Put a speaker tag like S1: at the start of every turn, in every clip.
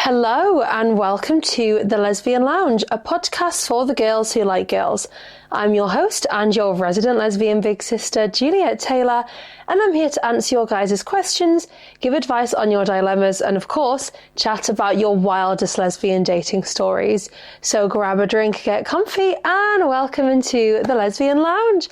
S1: Hello and welcome to the Lesbian Lounge, a podcast for the girls who like girls. I'm your host and your resident lesbian big sister, Juliet Taylor, and I'm here to answer your guys' questions, give advice on your dilemmas, and of course, chat about your wildest lesbian dating stories. So grab a drink, get comfy, and welcome into the Lesbian Lounge.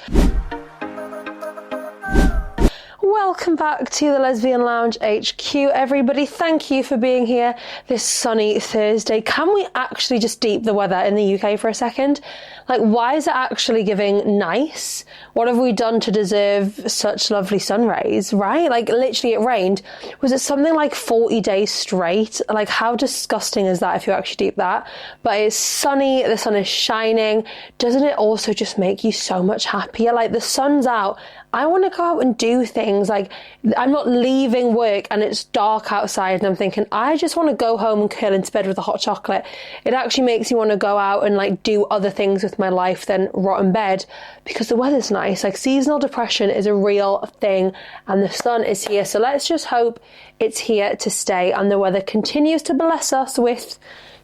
S1: Welcome back to the Lesbian Lounge HQ, everybody. Thank you for being here this sunny Thursday. Can we actually just deep the weather in the UK for a second? Like, why is it actually giving nice? What have we done to deserve such lovely sun rays, right? Like, literally it rained. Was it something like 40 days straight? Like, how disgusting is that if you actually deep that? But it's sunny, the sun is shining. Doesn't it also just make you so much happier? Like, the sun's out. I want to go out and do things. Like, I'm not leaving work and it's dark outside and I'm thinking, I just want to go home and curl into bed with a hot chocolate. It actually makes me want to go out and like do other things with my life than rot in bed because the weather's nice. Like, seasonal depression is a real thing and the sun is here. So let's just hope it's here to stay and the weather continues to bless us with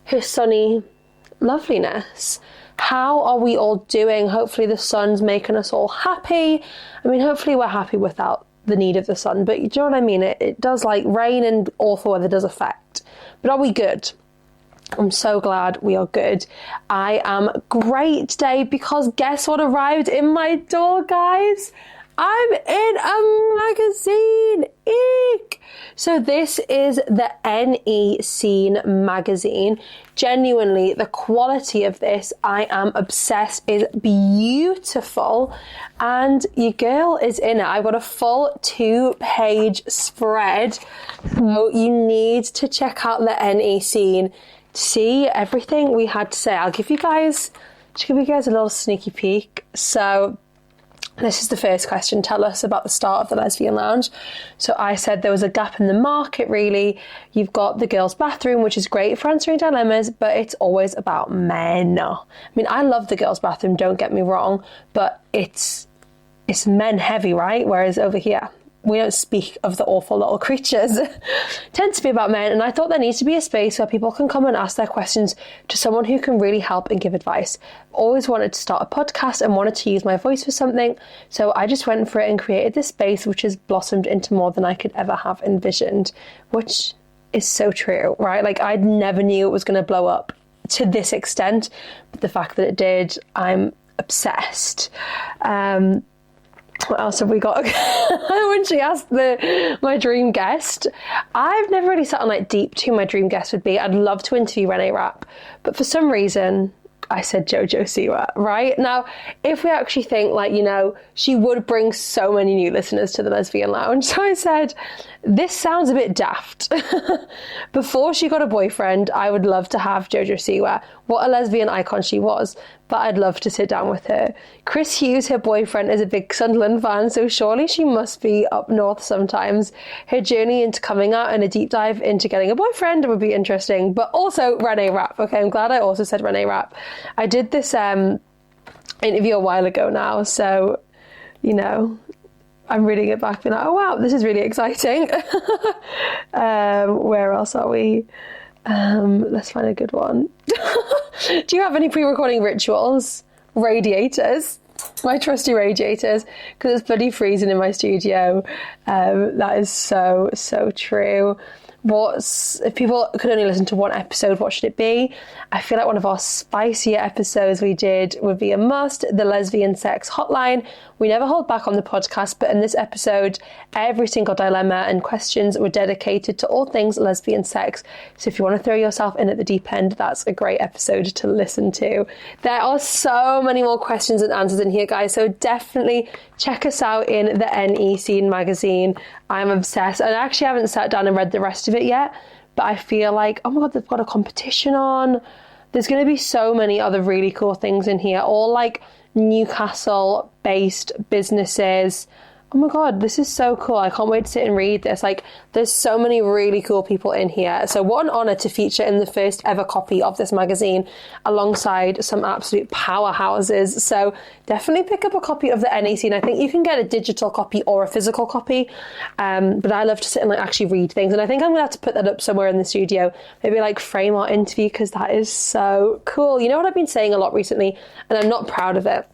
S1: her sunny loveliness. How are we all doing? Hopefully the sun's making us all happy. I mean, hopefully we're happy without the need of the sun, but you know what I mean? It does, like, rain and awful weather does affect. But are we good? I'm so glad we are good. I am great today because guess what arrived in my door, guys? I'm in a magazine. Eek! So this is the NE Scene magazine. Genuinely, the quality of this, I am obsessed, is beautiful. And your girl is in it. I've got a full 2-page spread. So you need to check out the NE Scene to see everything we had to say. I'll give you guys a little sneaky peek. So this is the first question. Tell us about the start of the Lesbian Lounge. So I said there was a gap in the market, really. You've got the girls' bathroom, which is great for answering dilemmas, but it's always about men. I mean, I love the girls' bathroom, don't get me wrong, but it's men heavy, right? Whereas over here, we don't speak of the awful little creatures. It tends to be about men, and I thought there needs to be a space where people can come and ask their questions to someone who can really help and give advice. Always wanted to start a podcast and wanted to use my voice for something, so I just went for it and created this space, which has blossomed into more than I could ever have envisioned, which is so true, right? Like, I never knew it was going to blow up to this extent, but the fact that it did, I'm obsessed. What else have we got? When she asked my dream guest, I've never really sat on like deep to who my dream guest would be. I'd love to interview Renee Rapp, but for some reason I said Jojo Siwa, right? Now, if we actually think, like, you know, she would bring so many new listeners to the Lesbian Lounge. So I said, this sounds a bit daft. Before she got a boyfriend, I would love to have Jojo Siwa. What a lesbian icon she was. But I'd love to sit down with her. Chris Hughes, her boyfriend, is a big Sunderland fan, so surely she must be up north sometimes. Her journey into coming out and a deep dive into getting a boyfriend would be interesting. But also Renee Rapp. Okay, I'm glad I also said Renee Rapp. I did this interview a while ago now, so, you know, I'm reading it back being like, oh wow, this is really exciting. Where else are we? Let's find a good one. Do you have any pre-recording rituals? Radiators. My trusty radiators, because it's bloody freezing in my studio. That is so true. If people could only listen to one episode, what should it be? I feel like one of our spicier episodes we did would be a must, the Lesbian Sex Hotline. We never hold back on the podcast, but in this episode, every single dilemma and questions were dedicated to all things lesbian sex. So if you want to throw yourself in at the deep end, that's a great episode to listen to. There are so many more questions and answers in here, guys, so definitely check us out in the NE Scene magazine. I'm obsessed. I actually haven't sat down and read the rest of it yet, but I feel like, oh my God, they've got a competition on. There's going to be so many other really cool things in here, all like Newcastle-based businesses. Oh my God, this is so cool. I can't wait to sit and read this. Like, there's so many really cool people in here. So what an honor to feature in the first ever copy of this magazine alongside some absolute powerhouses. So definitely pick up a copy of the NAC, and I think you can get a digital copy or a physical copy. But I love to sit and like actually read things. And I think I'm gonna have to put that up somewhere in the studio, maybe like frame our interview, because that is so cool. You know what I've been saying a lot recently, and I'm not proud of it?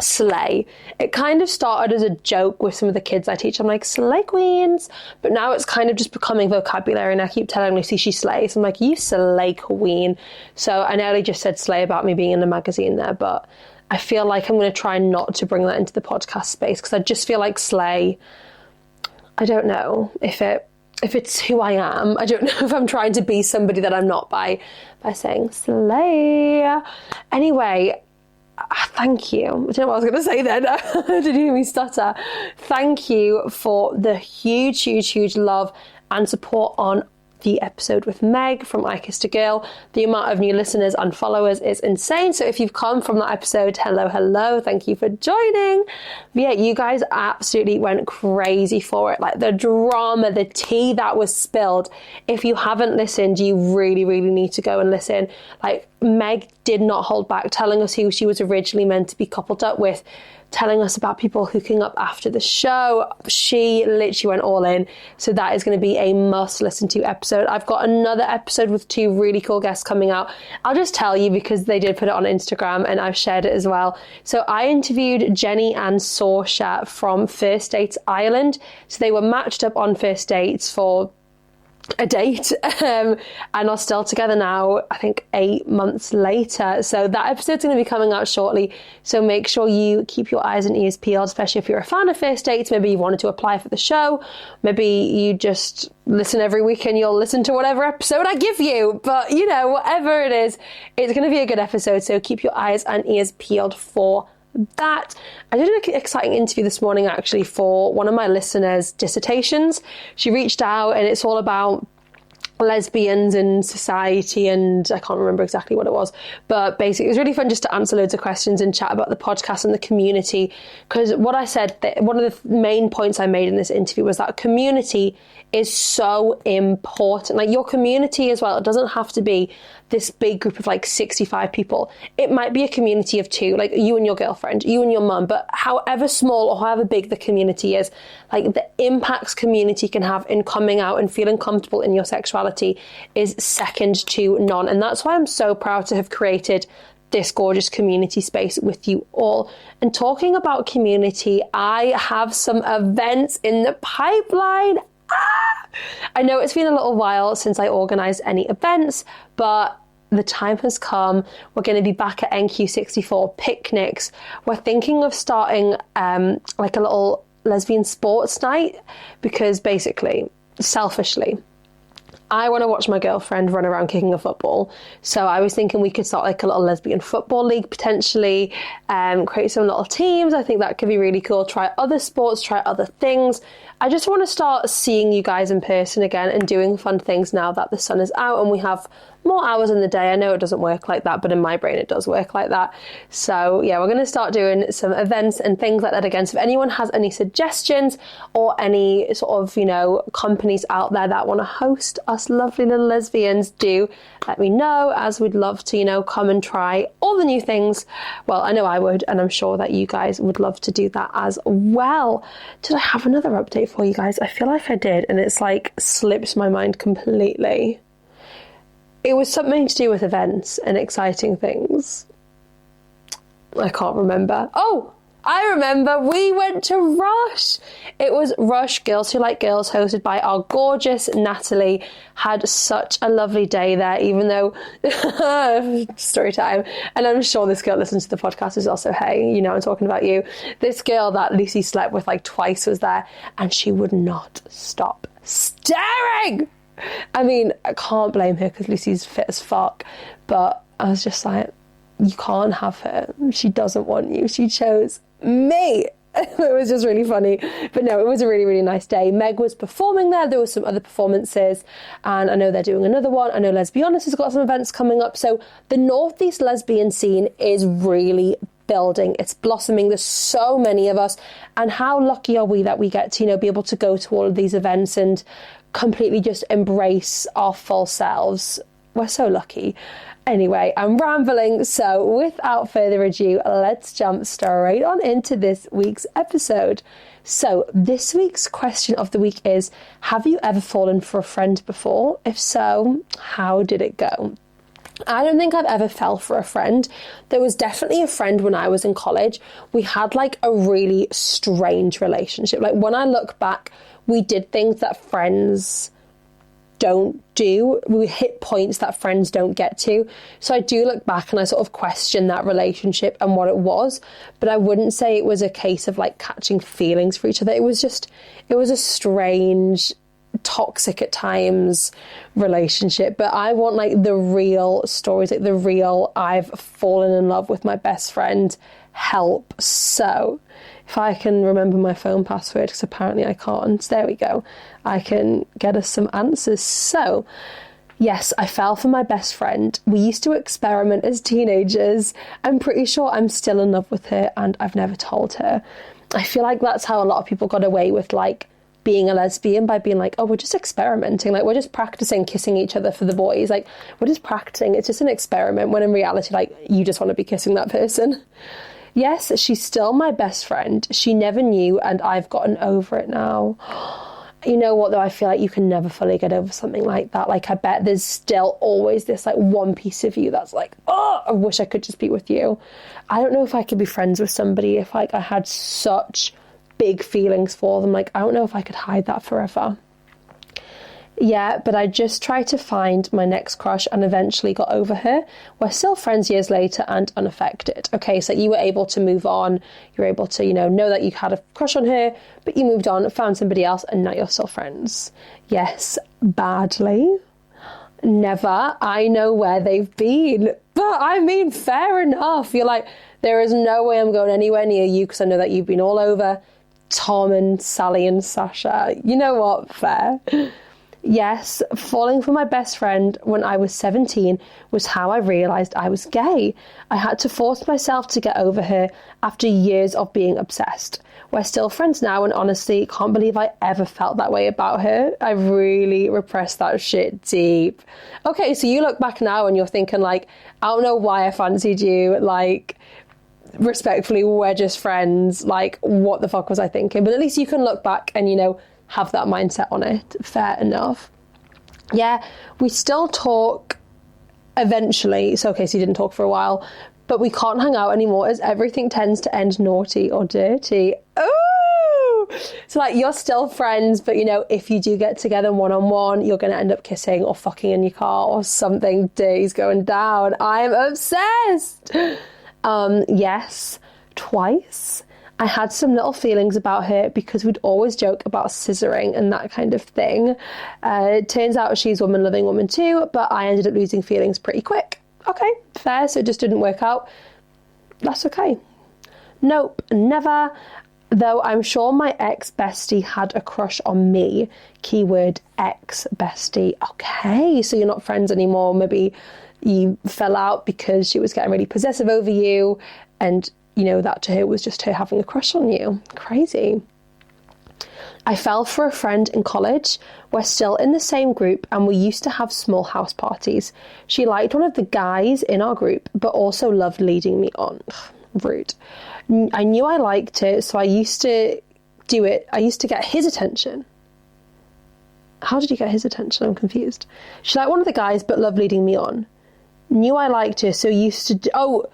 S1: Slay. It kind of started as a joke with some of the kids I teach. I'm like, slay queens. But now it's kind of just becoming vocabulary, and I keep telling Lucy she slays. I'm like, you slay queen. So I nearly just said slay about me being in the magazine there, but I feel like I'm going to try not to bring that into the podcast space, because I just feel like slay, I don't know if it's who I am. I don't know if I'm trying to be somebody that I'm not by saying slay. Anyway, thank you. I don't know what I was going to say then. Did you hear me stutter? Thank you for the huge, huge, huge love and support on the episode with Meg from I Kissed a Girl. The amount of new listeners and followers is insane. So if you've come from that episode, hello, thank you for joining. But yeah, you guys absolutely went crazy for it. Like the drama, the tea that was spilled. If you haven't listened, you really, really need to go and listen. Like, Meg did not hold back, telling us who she was originally meant to be coupled up with, telling us about people hooking up after the show. She literally went all in. So that is going to be a must listen to episode. I've got another episode with 2 really cool guests coming out. I'll just tell you because they did put it on Instagram and I've shared it as well. So I interviewed Jenny and Saoirse from First Dates Ireland. So they were matched up on First Dates for a date and are still together now, I think 8 months later. So that episode's going to be coming out shortly, so make sure you keep your eyes and ears peeled, especially if you're a fan of First Dates. Maybe you wanted to apply for the show, maybe you just listen every week and you'll listen to whatever episode I give you, but you know, whatever it is, it's going to be a good episode, so keep your eyes and ears peeled for that. I did an exciting interview this morning actually for one of my listeners' dissertations. She reached out and it's all about lesbians in society, and I can't remember exactly what it was, but basically it was really fun just to answer loads of questions and chat about the podcast and the community, because what I said, one of the main points I made in this interview was that community is so important. Like your community as well, it doesn't have to be this big group of like 65 people. It might be a community of 2, like you and your girlfriend, you and your mum, but however small or however big the community is, like the impacts community can have in coming out and feeling comfortable in your sexuality is second to none. And that's why I'm so proud to have created this gorgeous community space with you all. And talking about community, I have some events in the pipeline. I know it's been a little while since I organised any events, but the time has come. We're going to be back at NQ64 picnics. We're thinking of starting like a little lesbian sports night, because basically, selfishly, I want to watch my girlfriend run around kicking a football. So I was thinking we could start like a little lesbian football league potentially, create some little teams. I think that could be really cool. Try other sports, try other things. I just want to start seeing you guys in person again and doing fun things now that the sun is out and we have more hours in the day. I know it doesn't work like that, but in my brain it does work like that. So yeah, we're going to start doing some events and things like that again. So if anyone has any suggestions or any sort of, you know, companies out there that want to host us lovely little lesbians, do let me know, as we'd love to, you know, come and try all the new things. Well, I know I would, and I'm sure that you guys would love to do that as well. Did I have another update for you guys? I feel like I did, and it's like slipped my mind completely. It was something to do with events and exciting things. I can't remember. Oh, I remember. We went to Rush. It was Rush Girls Who Like Girls, hosted by our gorgeous Natalie. Had such a lovely day there, even though story time. And I'm sure this girl listens to the podcast as well. So hey, you know I'm talking about you. This girl that Lucy slept with like twice was there, and she would not stop staring. I mean, I can't blame her because Lucy's fit as fuck, but I was just like, you can't have her. She doesn't want you. She chose me. It was just really funny. But no, it was a really, really nice day. Meg was performing there. There were some other performances, and I know they're doing another one. I know Lesbian has got some events coming up. So the Northeast lesbian scene is really building, it's blossoming. There's so many of us. And how lucky are we that we get to, be able to go to all of these events and completely just embrace our full selves. We're so lucky. Anyway, I'm rambling, so without further ado, let's jump straight on into this week's episode. So this week's question of the week is, have you ever fallen for a friend before? If so, how did it go? I don't think I've ever fell for a friend. There was definitely a friend when I was in college. We had like a really strange relationship. Like when I look back, we did things that friends don't do. We hit points that friends don't get to. So I do look back and I sort of question that relationship and what it was. But I wouldn't say it was a case of like catching feelings for each other. It was a strange, toxic at times relationship. But I want like the real stories, like the real I've fallen in love with my best friend help. So if I can remember my phone password, because apparently I can't, there we go, I can get us some answers. So yes, I fell for my best friend. We used to experiment as teenagers. I'm pretty sure I'm still in love with her and I've never told her. I feel like that's how a lot of people got away with like being a lesbian, by being like, oh, we're just experimenting, like we're just practicing kissing each other for the boys, like we're just practicing, it's just an experiment, when in reality like you just want to be kissing that person. Yes, she's still my best friend. She never knew and I've gotten over it now. You know what though, I feel like you can never fully get over something like that. Like I bet there's still always this like one piece of you that's like, oh, I wish I could just be with you. I don't know if I could be friends with somebody if like I had such big feelings for them. Like I don't know if I could hide that forever. Yeah, but I just tried to find my next crush and eventually got over her. We're still friends years later and unaffected. Okay, so you were able to move on. You were able to, know that you had a crush on her, but you moved on, found somebody else, and now you're still friends. Yes, badly. Never. I know where they've been. But I mean, fair enough. You're like, there is no way I'm going anywhere near you because I know that you've been all over Tom and Sally and Sasha. You know what? Fair. Yes, falling for my best friend when I was 17 was how I realised I was gay. I had to force myself to get over her after years of being obsessed. We're still friends now and honestly can't believe I ever felt that way about her. I really repressed that shit deep. Okay, so you look back now and you're thinking like, I don't know why I fancied you, like, respectfully, we're just friends, like, what the fuck was I thinking? But at least you can look back and, have that mindset on it. Fair enough. Yeah, we still talk eventually. So, okay, so you didn't talk for a while, but we can't hang out anymore as everything tends to end naughty or dirty. Oh! So, like, you're still friends, but, if you do get together one-on-one, you're going to end up kissing or fucking in your car or something dirty's going down. I'm obsessed! Yes, twice. I had some little feelings about her because we'd always joke about scissoring and that kind of thing. It turns out she's woman-loving woman too, but I ended up losing feelings pretty quick. Okay, fair, so it just didn't work out. That's okay. Nope, never. Though I'm sure my ex-bestie had a crush on me. Keyword ex-bestie. Okay, so you're not friends anymore. Maybe you fell out because she was getting really possessive over you and that to her was just her having a crush on you. Crazy. I fell for a friend in college. We're still in the same group and we used to have small house parties. She liked one of the guys in our group, but also loved leading me on. Rude. I knew I liked her, so I used to do it. I used to get his attention. How did you get his attention? I'm confused. She liked one of the guys, but loved leading me on. Knew I liked her, so used to...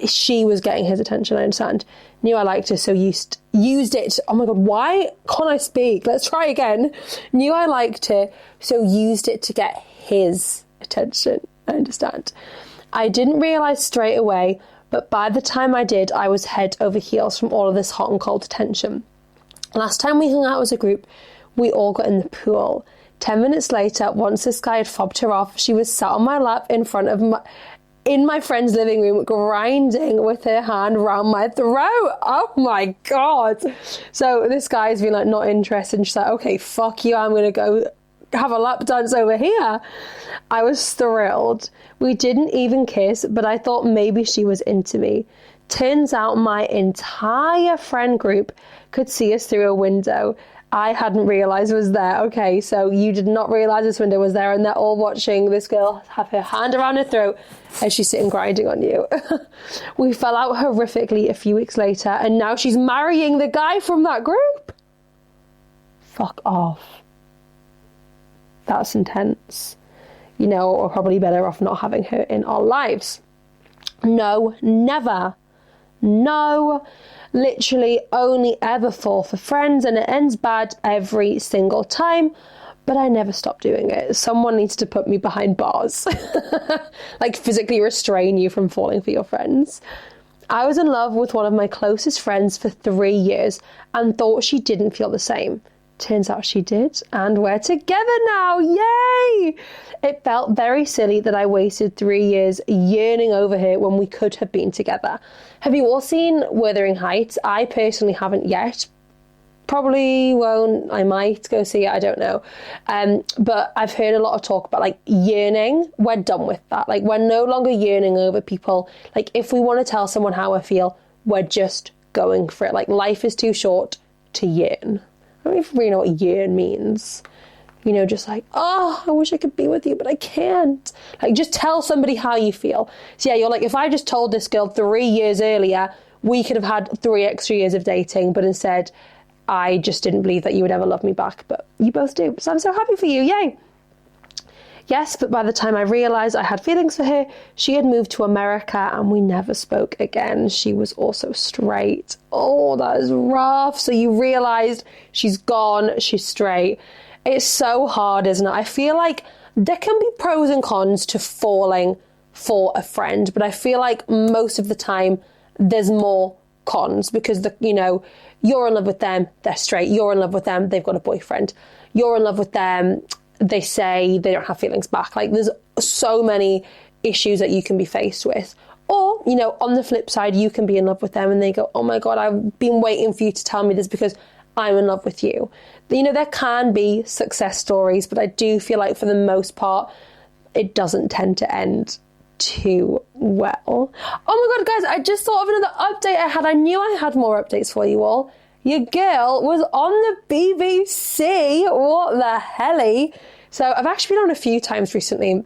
S1: she was getting his attention, I understand. Knew I liked her, so used it. Oh my God, why can't I speak? Let's try again. Knew I liked her, so used it to get his attention. I understand. I didn't realise straight away, but by the time I did, I was head over heels from all of this hot and cold attention. Last time we hung out as a group, we all got in the pool. 10 minutes later, once this guy had fobbed her off, she was sat on my lap in my friend's living room, grinding with her hand around my throat. Oh my God. So this guy's been like not interested. And she's like, okay, fuck you. I'm going to go have a lap dance over here. I was thrilled. We didn't even kiss, but I thought maybe she was into me. Turns out my entire friend group could see us through a window I hadn't realised was there. Okay, so you did not realise this window was there, and they're all watching this girl have her hand around her throat as she's sitting grinding on you. We fell out horrifically a few weeks later, and now she's marrying the guy from that group. Fuck off. That's intense. You know, we're probably better off not having her in our lives. No, never. No, literally only ever fall for friends, and it ends bad every single time, but I never stop doing it. Someone needs to put me behind bars, like physically restrain you from falling for your friends. I was in love with one of my closest friends for 3 years and thought she didn't feel the same. Turns out she did, and we're together now. Yay! It felt very silly that I wasted 3 years yearning over her when we could have been together. Have you all seen Wuthering Heights? I personally haven't yet. Probably won't. I might go see it. I don't know. But I've heard a lot of talk about like yearning. We're done with that. Like, we're no longer yearning over people. Like, if we want to tell someone how I feel, we're just going for it. Like, life is too short to yearn. I don't even really know what yearn means. You know, just like, oh, I wish I could be with you, but I can't. Like, just tell somebody how you feel. So yeah, you're like, if I just told this girl 3 years earlier, we could have had 3 extra years of dating, but instead, I just didn't believe that you would ever love me back. But you both do. So I'm so happy for you. Yay. Yes, but by the time I realised I had feelings for her, she had moved to America and we never spoke again. She was also straight. Oh, that is rough. So you realised she's gone, she's straight. It's so hard, isn't it? I feel like there can be pros and cons to falling for a friend, but I feel like most of the time there's more cons because, you're in love with them, they're straight. You're in love with them, they've got a boyfriend. You're in love with them, they say they don't have feelings back. Like, there's so many issues that you can be faced with. Or, on the flip side, you can be in love with them and they go, oh my God, I've been waiting for you to tell me this because I'm in love with you. There can be success stories, but I do feel like for the most part, it doesn't tend to end too well. Oh my God, guys, I just thought of another update I had. I knew I had more updates for you all. Your girl was on the BBC. What the helly? So I've actually been on a few times recently.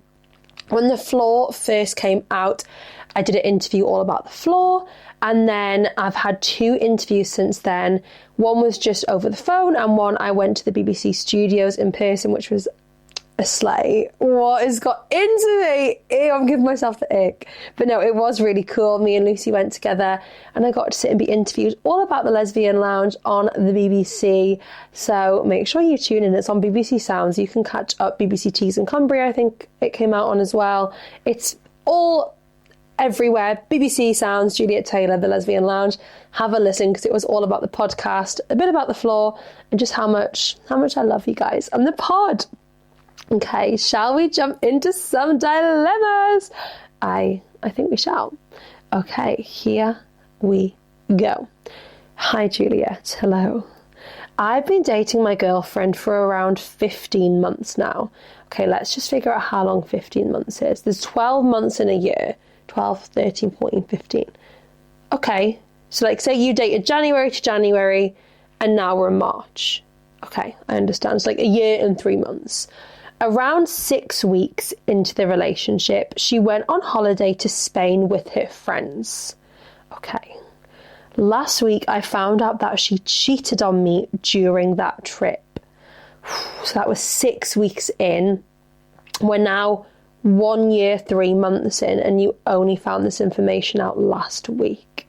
S1: When The Floor first came out, I did an interview all about The Floor. And then I've had 2 interviews since then. One was just over the phone and one I went to the BBC studios in person, which was a slay. What has got into me? Ew, I'm giving myself the ick. But no, it was really cool. Me and Lucy went together and I got to sit and be interviewed all about the Lesbian Lounge on the BBC. So make sure you tune in. It's on BBC Sounds. You can catch up BBC Tees and Cumbria, I think it came out on as well. It's all everywhere. BBC Sounds, Juliet Taylor, the Lesbian Lounge. Have a listen because it was all about the podcast, a bit about The Floor, and just how much I love you guys and the pod. Okay, shall we jump into some dilemmas? I think we shall. Okay, here we go. Hi, Juliet. Hello. I've been dating my girlfriend for around 15 months now. Okay, let's just figure out how long 15 months is. There's 12 months in a year. 12, 13, 14, 15. Okay, so like say you dated January to January and now we're in March. Okay, I understand. It's like a year and 3 months. Around 6 weeks into the relationship, she went on holiday to Spain with her friends. Okay. Last week, I found out that she cheated on me during that trip. So that was 6 weeks in. We're now 1 year, 3 months in, and you only found this information out last week.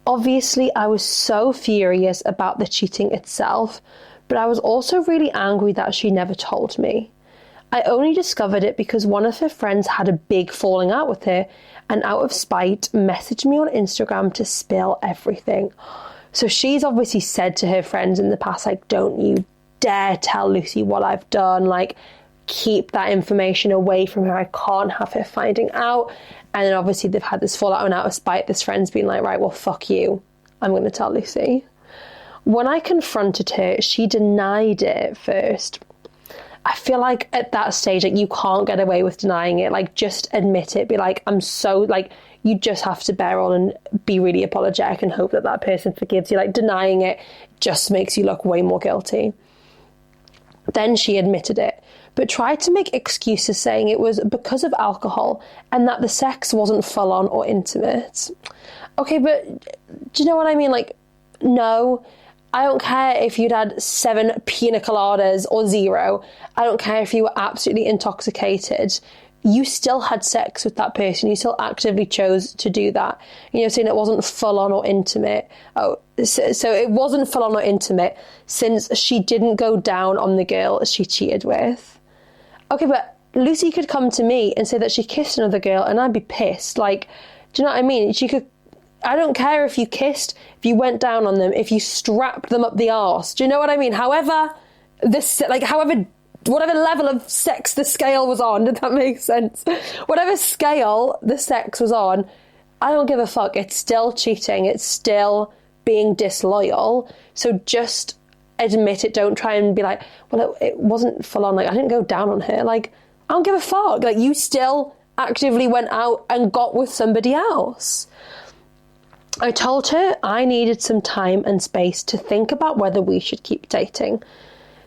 S1: Obviously, I was so furious about the cheating itself, but I was also really angry that she never told me. I only discovered it because one of her friends had a big falling out with her and out of spite messaged me on Instagram to spill everything. So she's obviously said to her friends in the past, like, don't you dare tell Lucy what I've done. Like, keep that information away from her. I can't have her finding out. And then obviously they've had this fallout and out of spite. This friend's been like, right, well, fuck you. I'm going to tell Lucy. When I confronted her, she denied it at first. I feel like at that stage, like, you can't get away with denying it. Like, just admit it. Be like, I'm so, like, you just have to bear on and be really apologetic and hope that that person forgives you. Like, denying it just makes you look way more guilty. Then she admitted it, but tried to make excuses, saying it was because of alcohol and that the sex wasn't full on or intimate. Okay, but do you know what I mean? Like, no, I don't care if you'd had 7 pina coladas or 0. I don't care if you were absolutely intoxicated. You still had sex with that person. You still actively chose to do that. You know, saying it wasn't full on or intimate. Oh, so it wasn't full on or intimate since she didn't go down on the girl she cheated with. Okay, but Lucy could come to me and say that she kissed another girl and I'd be pissed. Like, do you know what I mean? She could, I don't care if you kissed, if you went down on them, if you strapped them up the arse. Do you know what I mean? However, whatever level of sex the scale was on, did that make sense? Whatever scale the sex was on, I don't give a fuck. It's still cheating. It's still being disloyal. So just admit it. Don't try and be like, well, it wasn't full on. Like, I didn't go down on her. Like, I don't give a fuck. Like, you still actively went out and got with somebody else. I told her I needed some time and space to think about whether we should keep dating.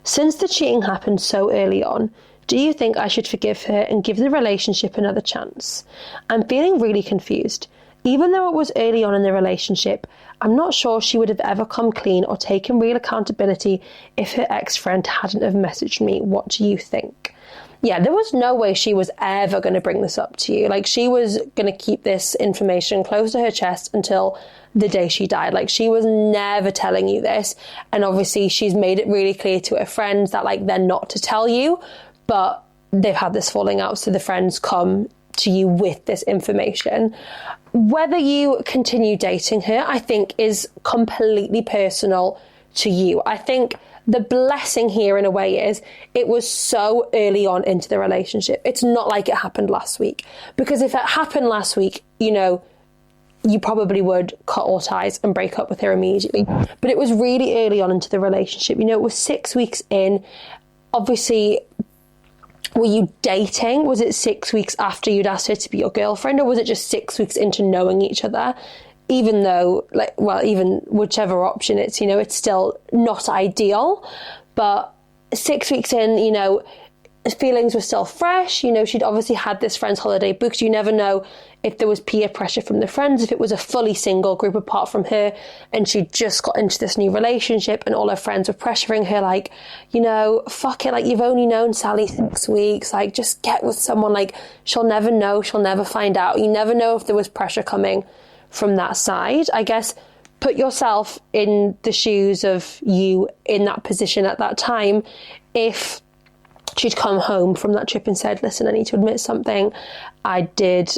S1: Since the cheating happened so early on, do you think I should forgive her and give the relationship another chance? I'm feeling really confused. Even though it was early on in the relationship, I'm not sure she would have ever come clean or taken real accountability if her ex-friend hadn't have messaged me. What do you think? Yeah, there was no way she was ever going to bring this up to you. Like, she was going to keep this information close to her chest until the day she died. Like, she was never telling you this. And obviously she's made it really clear to her friends that, like, they're not to tell you, but they've had this falling out. So the friends come to you with this information. Whether you continue dating her, I think, is completely personal to you. I think the blessing here in a way is it was so early on into the relationship. It's not like it happened last week, because if it happened last week, you know, you probably would cut all ties and break up with her immediately. But it was really early on into the relationship. You know, it was 6 weeks in. Obviously, were you dating? Was it 6 weeks after you'd asked her to be your girlfriend, or was it just 6 weeks into knowing each other? Even though, like, well, even whichever option it's, you know, it's still not ideal. But 6 weeks in, you know, feelings were still fresh. You know, she'd obviously had this friend's holiday booked. You never know if there was peer pressure from the friends, if it was a fully single group apart from her and she just got into this new relationship and all her friends were pressuring her, like, you know, fuck it, like, you've only known Sally 6 weeks, like, just get with someone, like, she'll never know, she'll never find out. You never know if there was pressure coming from that side. I guess put yourself in the shoes of you in that position at that time. If she'd come home from that trip and said, listen, I need to admit something, I did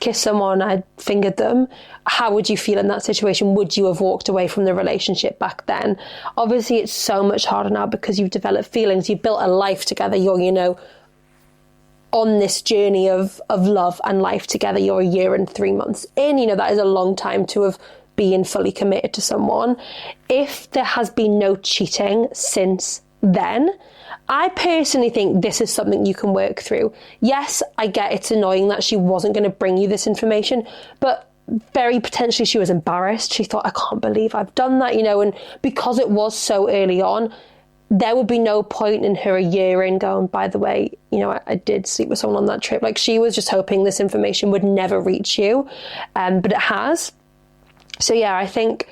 S1: kiss someone, I fingered them, how would you feel in that situation? Would you have walked away from the relationship back then? Obviously, it's so much harder now because you've developed feelings, you've built a life together, you're, you know, on this journey of love and life together. You're 1 year and 3 months in. You know, that is a long time to have been fully committed to someone. If there has been no cheating since then, I personally think this is something you can work through. Yes, I get it's annoying that she wasn't going to bring you this information, but very potentially she was embarrassed. She thought, I can't believe I've done that, you know, and because it was so early on, there would be no point in her 1 year in going, by the way, you know, I did sleep with someone on that trip. Like, she was just hoping this information would never reach you, but it has. So yeah, I think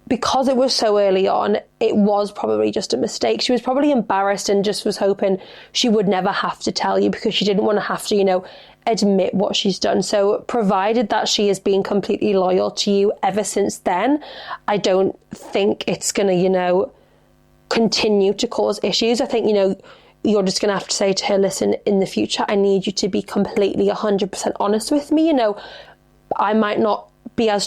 S1: because it was so early on, it was probably just a mistake. She was probably embarrassed and just was hoping she would never have to tell you because she didn't want to have to, you know, admit what she's done. So provided that she has been completely loyal to you ever since then, I don't think it's going to, you know, continue to cause issues. I think, you know, you're just going to have to say to her, listen, in the future, I need you to be completely 100% honest with me. You know, I might not be as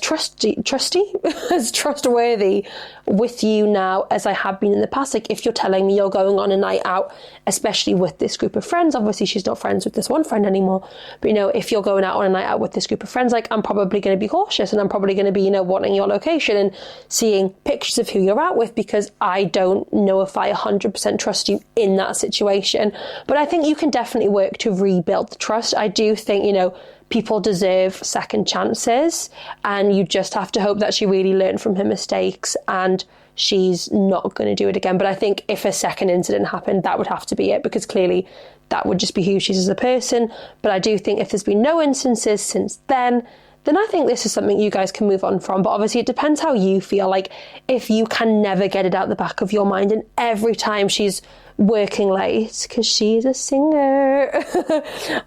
S1: as trustworthy with you now as I have been in the past. Like, if you're telling me you're going on a night out, especially with this group of friends, obviously she's not friends with this one friend anymore, but, you know, if you're going out on a night out with this group of friends, like, I'm probably going to be cautious, and I'm probably going to be, you know, wanting your location and seeing pictures of who you're out with, because I don't know if I 100% trust you in that situation. But I think you can definitely work to rebuild the trust. I do think, you know, people deserve second chances, and you just have to hope that she really learned from her mistakes and she's not going to do it again. But I think if a second incident happened, that would have to be it, because clearly that would just be who she is as a person. But I do think if there's been no instances since then I think this is something you guys can move on from. But obviously it depends how you feel. Like, if you can never get it out the back of your mind, and every time she's working late because she's a singer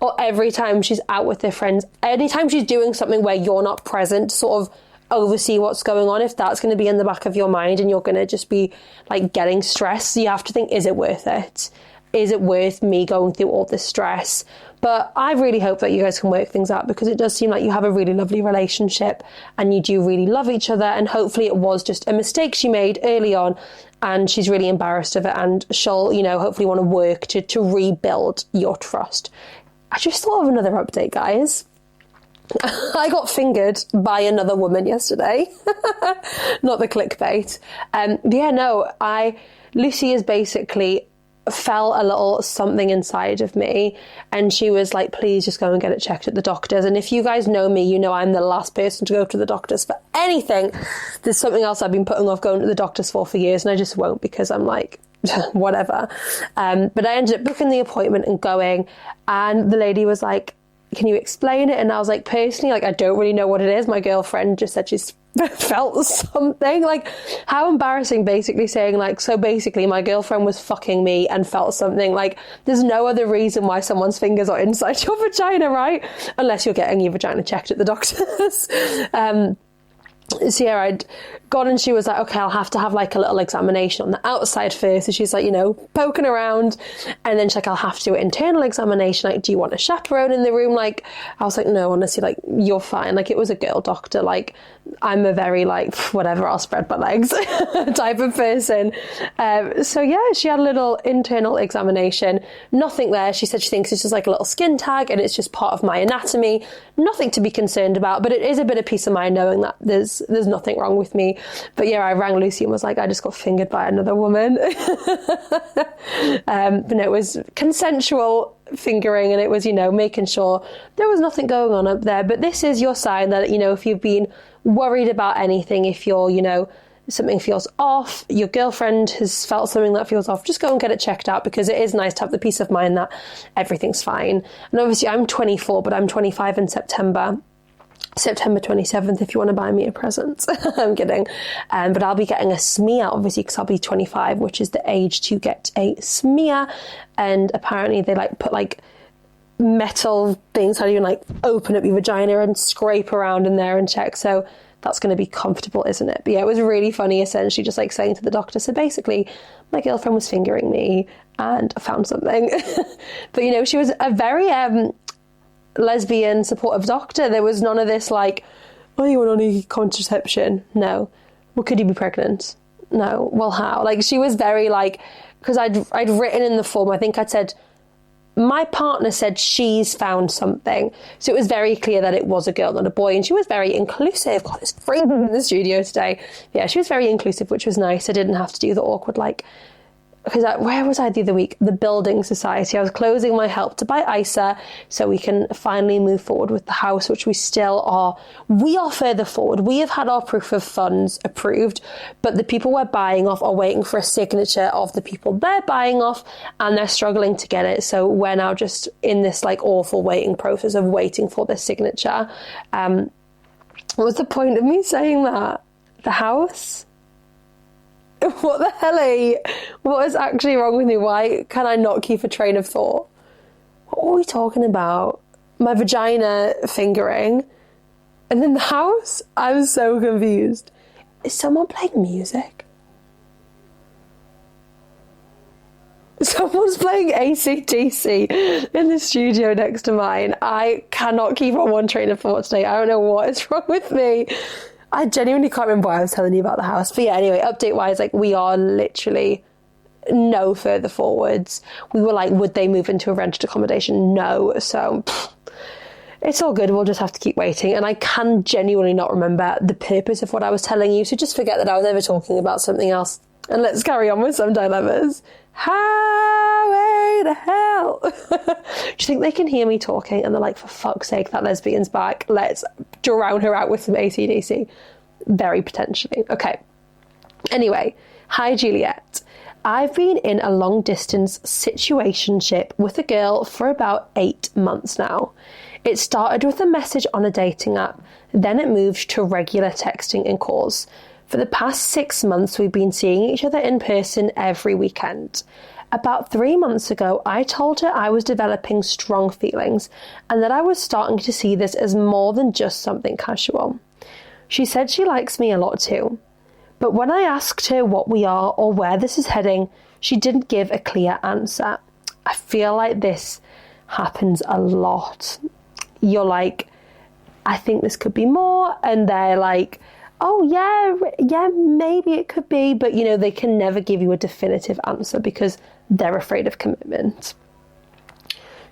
S1: or every time she's out with her friends, anytime she's doing something where you're not present to sort of oversee what's going on, if that's going to be in the back of your mind and you're going to just be like getting stressed, you have to think, is it worth it? Is it worth me going through all this stress? But I really hope that you guys can work things out, because it does seem like you have a really lovely relationship and you do really love each other. And hopefully it was just a mistake she made early on and she's really embarrassed of it, and she'll, you know, hopefully want to work to rebuild your trust. I just thought of another update, guys. I got fingered by another woman yesterday. Not the clickbait. Lucy is basically felt a little something inside of me, and she was like, please just go and get it checked at the doctor's. And if you guys know me, you know I'm the last person to go to the doctor's for anything. There's something else I've been putting off going to the doctor's for years, and I just won't, because I'm like, whatever. But I ended up booking the appointment and going, and the lady was like, can you explain it? And I was like, personally, like, I don't really know what it is. My girlfriend just said she's felt something. Like, how embarrassing, basically saying like, so basically my girlfriend was fucking me and felt something. Like, there's no other reason why someone's fingers are inside your vagina, right? Unless you're getting your vagina checked at the doctor's. So yeah, I'd gone and she was like, okay, I'll have to have like a little examination on the outside first. And she's like, you know, poking around. And then she's like, I'll have to do an internal examination. Like, do you want a chaperone in the room? Like, I was like, no, honestly, like, you're fine. Like, it was a girl doctor. Like, I'm a very like, whatever, I'll spread my legs type of person. So yeah, she had a little internal examination. Nothing there. She said she thinks it's just like a little skin tag and it's just part of my anatomy. Nothing to be concerned about, but it is a bit of peace of mind knowing that there's nothing wrong with me. But yeah, I rang Lucy and was like, I just got fingered by another woman. But no, it was consensual fingering, and it was, you know, making sure there was nothing going on up there. But this is your sign that, you know, if you've been worried about anything, if you're, you know, something feels off, your girlfriend has felt something that feels off, just go and get it checked out, because it is nice to have the peace of mind that everything's fine. And obviously I'm 24, but I'm 25 in September 27th, if you want to buy me a present. I'm kidding. But I'll be getting a smear, obviously, because I'll be 25, which is the age to get a smear. And apparently they like put like metal things, how do you like open up your vagina and scrape around in there and check. So that's going to be comfortable, isn't it? But yeah, it was really funny, essentially, just like saying to the doctor, so basically my girlfriend was fingering me and I found something. But, you know, she was a very lesbian supportive doctor. There was none of this like, oh, you want any contraception? No. Well, could you be pregnant? No. Well, how? Like, she was very like, because I'd written in the form, I think I'd said, my partner said she's found something. So it was very clear that it was a girl, not a boy. And she was very inclusive. God, it's freezing in the studio today. Yeah, she was very inclusive, which was nice. I didn't have to do the awkward, like, because where was I the other week? The building society. I was closing my help to buy ISA so we can finally move forward with the house, which we still are. We are further forward. We have had our proof of funds approved, but the people we're buying off are waiting for a signature of the people they're buying off, and they're struggling to get it. So we're now just in this like awful waiting process of waiting for this signature. What was the point of me saying that? The house? What the hell? What is actually wrong with me? Why can I not keep a train of thought? What are we talking about? My vagina fingering. And then the house? I'm so confused. Is someone playing music? Someone's playing AC/DC in the studio next to mine. I cannot keep on one train of thought today. I don't know what is wrong with me. I genuinely can't remember why I was telling you about the house. But yeah, anyway, update-wise, like, we are literally no further forwards. We were like, would they move into a rented accommodation? No. So it's all good. We'll just have to keep waiting. And I can genuinely not remember the purpose of what I was telling you. So just forget that I was ever talking about something else. And let's carry on with some dilemmas. Highway to hell. Do you think they can hear me talking? And they're like, for fuck's sake, that lesbian's back. Let's drown her out with some AC/DC. Very potentially. Okay. Anyway, hi, Juliet. I've been in a long distance situationship with a girl for about 8 months now. It started with a message on a dating app, then it moved to regular texting and calls. For the past 6 months, we've been seeing each other in person every weekend. About 3 months ago, I told her I was developing strong feelings and that I was starting to see this as more than just something casual. She said she likes me a lot too. But when I asked her what we are or where this is heading, she didn't give a clear answer. I feel like this happens a lot. You're like, I think this could be more, and they're like, oh yeah, maybe it could be, but you know, they can never give you a definitive answer because they're afraid of commitment.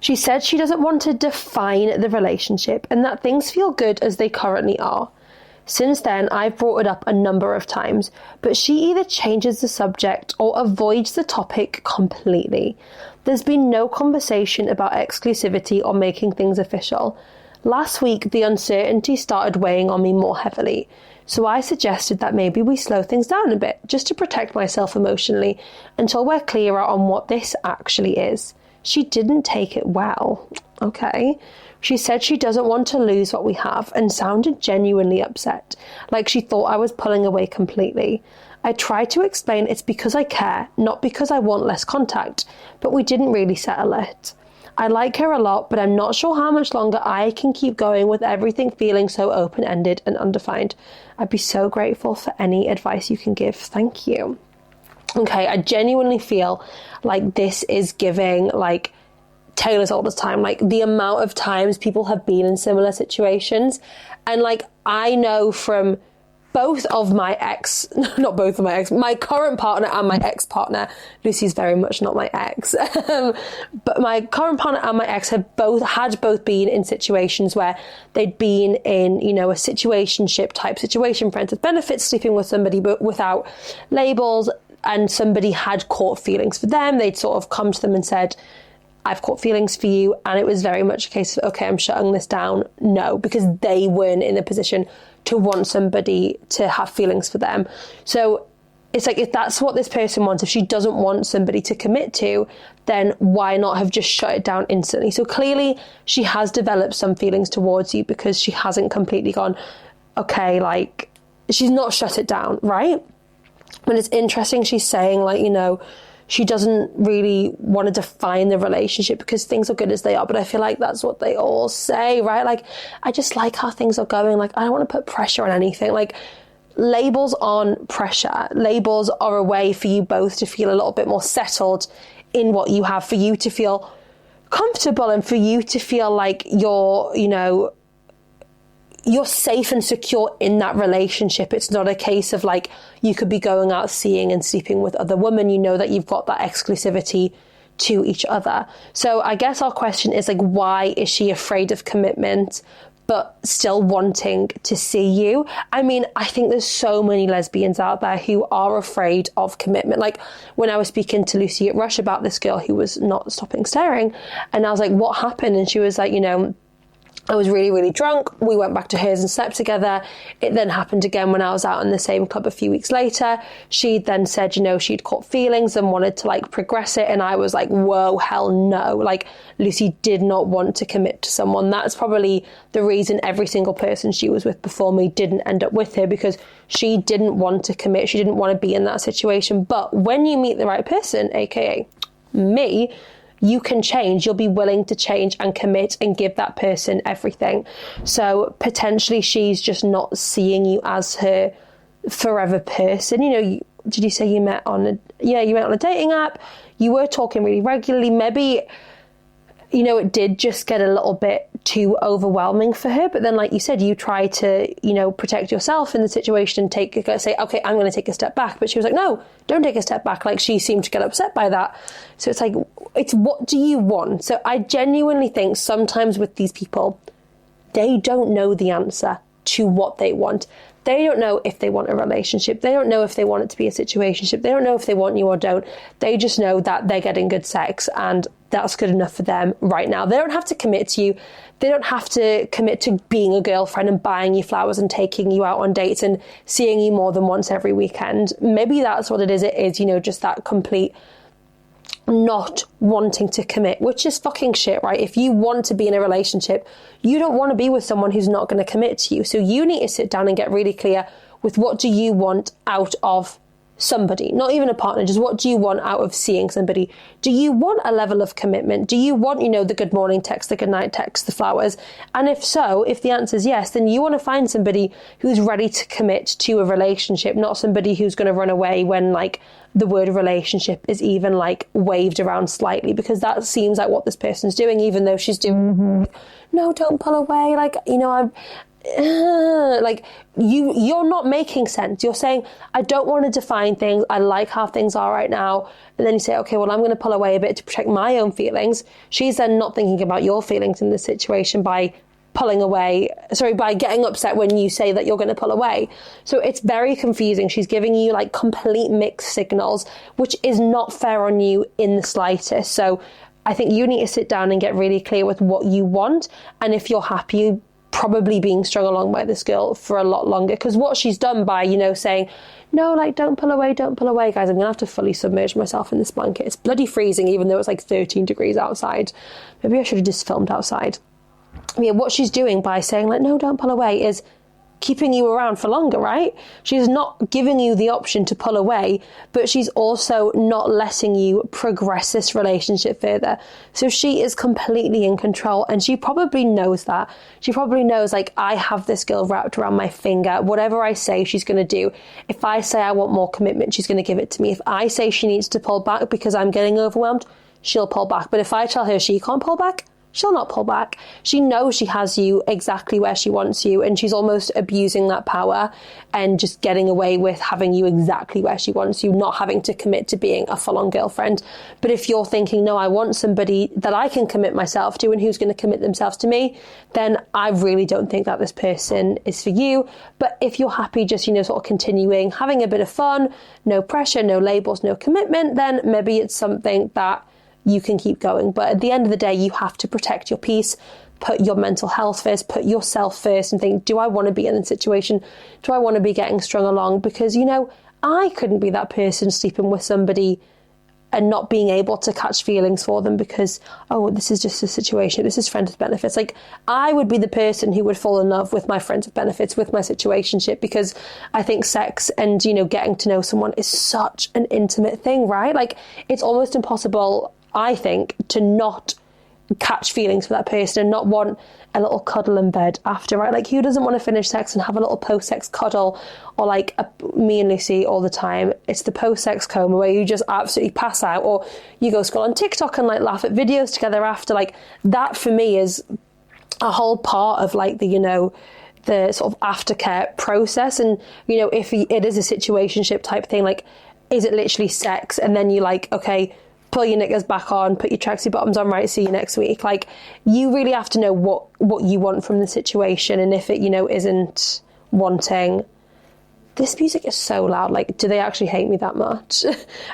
S1: She said she doesn't want to define the relationship and that things feel good as they currently are. Since then, I've brought it up a number of times, but she either changes the subject or avoids the topic completely. There's been no conversation about exclusivity or making things official. Last week, the uncertainty started weighing on me more heavily, so I suggested that maybe we slow things down a bit, just to protect myself emotionally, until we're clearer on what this actually is. She didn't take it well. Okay. She said she doesn't want to lose what we have and sounded genuinely upset, like she thought I was pulling away completely. I tried to explain it's because I care, not because I want less contact, but we didn't really settle it. I like her a lot, but I'm not sure how much longer I can keep going with everything feeling so open-ended and undefined. I'd be so grateful for any advice you can give. Thank you. Okay, I genuinely feel like this is giving, like, Taylor's all the time, like the amount of times people have been in similar situations. And like, I know from both of my not both of my ex, my current partner and my ex-partner, Lucy's very much not my ex, but my current partner and my ex had both been in situations where they'd been in, you know, a situationship type situation, friends with benefits, sleeping with somebody but without labels, and somebody had caught feelings for them. They'd sort of come to them and said, I've caught feelings for you. And it was very much a case of, okay, I'm shutting this down. No, because they weren't in a position to want somebody to have feelings for them. So it's like, if that's what this person wants, if she doesn't want somebody to commit to, then why not have just shut it down instantly? So clearly she has developed some feelings towards you because she hasn't completely gone, okay, like, she's not shut it down, right? But it's interesting she's saying, like, you know, she doesn't really want to define the relationship because things are good as they are. But I feel like that's what they all say, right? Like, I just like how things are going. Like, I don't want to put pressure on anything. Like, labels aren't pressure. Labels are a way for you both to feel a little bit more settled in what you have, for you to feel comfortable and for you to feel like you're, you know, you're safe and secure in that relationship. It's not a case of like, you could be going out seeing and sleeping with other women. You know that you've got that exclusivity to each other. So I guess our question is like, why is she afraid of commitment but still wanting to see you? I mean, I think there's so many lesbians out there who are afraid of commitment. Like when I was speaking to Lucy at Rush about this girl who was not stopping staring, and I was like, what happened? And she was like, you know, I was really, really drunk. We went back to hers and slept together. It then happened again when I was out in the same club a few weeks later. She then said, you know, she'd caught feelings and wanted to like progress it. And I was like, whoa, hell no. Like, Lucy did not want to commit to someone. That's probably the reason every single person she was with before me didn't end up with her, because she didn't want to commit. She didn't want to be in that situation. But when you meet the right person, aka me, you can change. You'll be willing to change and commit and give that person everything. So potentially she's just not seeing you as her forever person. You know, did you say you met on a dating app? You were talking really regularly. Maybe, you know, it did just get a little bit too overwhelming for her. But then, like you said, you try to, you know, protect yourself in the situation and say, okay, I'm going to take a step back. But she was like, no, don't take a step back. Like, she seemed to get upset by that. So it's like, it's what do you want? So I genuinely think sometimes with these people, they don't know the answer to what they want. They don't know if they want a relationship. They don't know if they want it to be a situationship. They don't know if they want you or don't. They just know that they're getting good sex and that's good enough for them right now. They don't have to commit to you. They don't have to commit to being a girlfriend and buying you flowers and taking you out on dates and seeing you more than once every weekend. Maybe that's what it is. It is, you know, just that complete not wanting to commit, which is fucking shit, right? If you want to be in a relationship, you don't want to be with someone who's not going to commit to you. So you need to sit down and get really clear with what do you want out of somebody, not even a partner, just what do you want out of seeing somebody? Do you want a level of commitment? Do you want, you know, the good morning text, the good night text, the flowers? And if so, if the answer is yes, then you want to find somebody who's ready to commit to a relationship, not somebody who's going to run away when, like, the word relationship is even, like, waved around slightly, because that seems like what this person's doing, even though she's doing, no, don't pull away. Like, you know, like, you're not making sense. You're saying, I don't want to define things. I like how things are right now. And then you say, okay, well, I'm going to pull away a bit to protect my own feelings. She's then not thinking about your feelings in this situation by by getting upset when you say that you're going to pull away. So it's very confusing. She's giving you, like, complete mixed signals, which is not fair on you in the slightest. So I think you need to sit down and get really clear with what you want. And if you're happy probably being strung along by this girl for a lot longer, because what she's done by, you know, saying, no, like, don't pull away, guys, I'm gonna have to fully submerge myself in this blanket. It's bloody freezing, even though it's like 13 degrees outside. Maybe I should have just filmed outside. Yeah, what she's doing by saying, like, no, don't pull away, is keeping you around for longer, right? She's not giving you the option to pull away, but she's also not letting you progress this relationship further. So she is completely in control, and she probably knows that. She probably knows, like, I have this girl wrapped around my finger. Whatever I say, she's going to do. If I say I want more commitment, she's going to give it to me. If I say she needs to pull back because I'm getting overwhelmed, she'll pull back. But if I tell her she can't pull back, she'll not pull back. She knows she has you exactly where she wants you, and she's almost abusing that power and just getting away with having you exactly where she wants you, not having to commit to being a full-on girlfriend. But if you're thinking, no, I want somebody that I can commit myself to and who's going to commit themselves to me, then I really don't think that this person is for you. But if you're happy just, you know, sort of continuing, having a bit of fun, no pressure, no labels, no commitment, then maybe it's something that you can keep going. But at the end of the day, you have to protect your peace, put your mental health first, put yourself first, and think, do I want to be in this situation? Do I want to be getting strung along? Because, you know, I couldn't be that person sleeping with somebody and not being able to catch feelings for them because, oh, this is just a situation, this is friends with benefits. Like, I would be the person who would fall in love with my friends with benefits, with my situationship, because I think sex and, you know, getting to know someone is such an intimate thing, right? Like, it's almost impossible, I think, to not catch feelings for that person and not want a little cuddle in bed after, right? Like, who doesn't want to finish sex and have a little post-sex cuddle? Or like me and Lucy all the time, it's the post-sex coma where you just absolutely pass out, or you go scroll on TikTok and, like, laugh at videos together after. Like, that for me is a whole part of, like, the, you know, the sort of aftercare process. And, you know, if it is a situationship type thing, like, is it literally sex and then you're like, okay, pull your knickers back on, put your tracksuit bottoms on, right, see you next week. Like, you really have to know what you want from the situation. And if it, you know, isn't wanting, this music is so loud, like, do they actually hate me that much?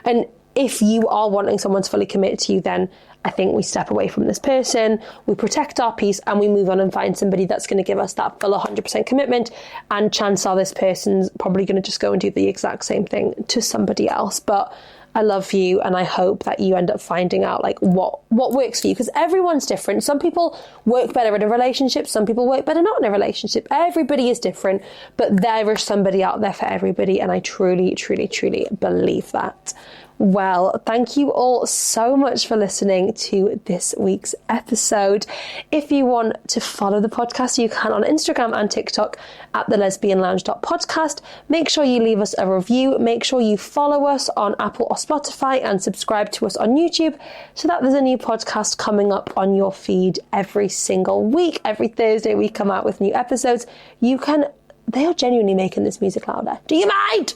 S1: And if you are wanting someone to fully commit to you, then I think we step away from this person, we protect our peace, and we move on and find somebody that's going to give us that full 100% commitment. And chances are this person's probably going to just go and do the exact same thing to somebody else. But I love you, and I hope that you end up finding out, like, what works for you, because everyone's different. Some people work better in a relationship, some people work better not in a relationship. Everybody is different, but there is somebody out there for everybody, and I truly, truly, truly believe that. Well, thank you all so much for listening to this week's episode. If you want to follow the podcast, you can on Instagram and TikTok at thelesbianlounge.podcast. Make sure you leave us a review. Make sure you follow us on Apple or Spotify and subscribe to us on YouTube so that there's a new podcast coming up on your feed every single week. Every Thursday we come out with new episodes. They are genuinely making this music louder. Do you mind?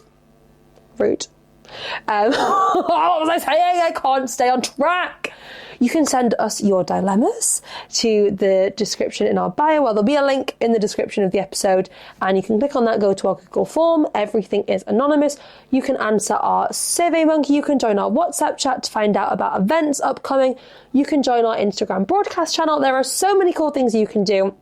S1: Rude. What was I saying? I can't stay on track. You can send us your dilemmas to the description in our bio. Well, there'll be a link in the description of the episode, and you can click on that, go to our Google form. Everything is anonymous. You can answer our Survey Monkey. You can join our WhatsApp chat to find out about events upcoming. You can join our Instagram broadcast channel. There are so many cool things you can do.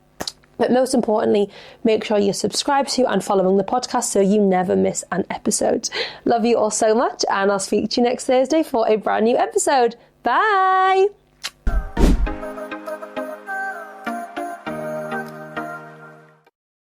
S1: But most importantly, make sure you're subscribed to and following the podcast so you never miss an episode. Love you all so much, and I'll speak to you next Thursday for a brand new episode. Bye!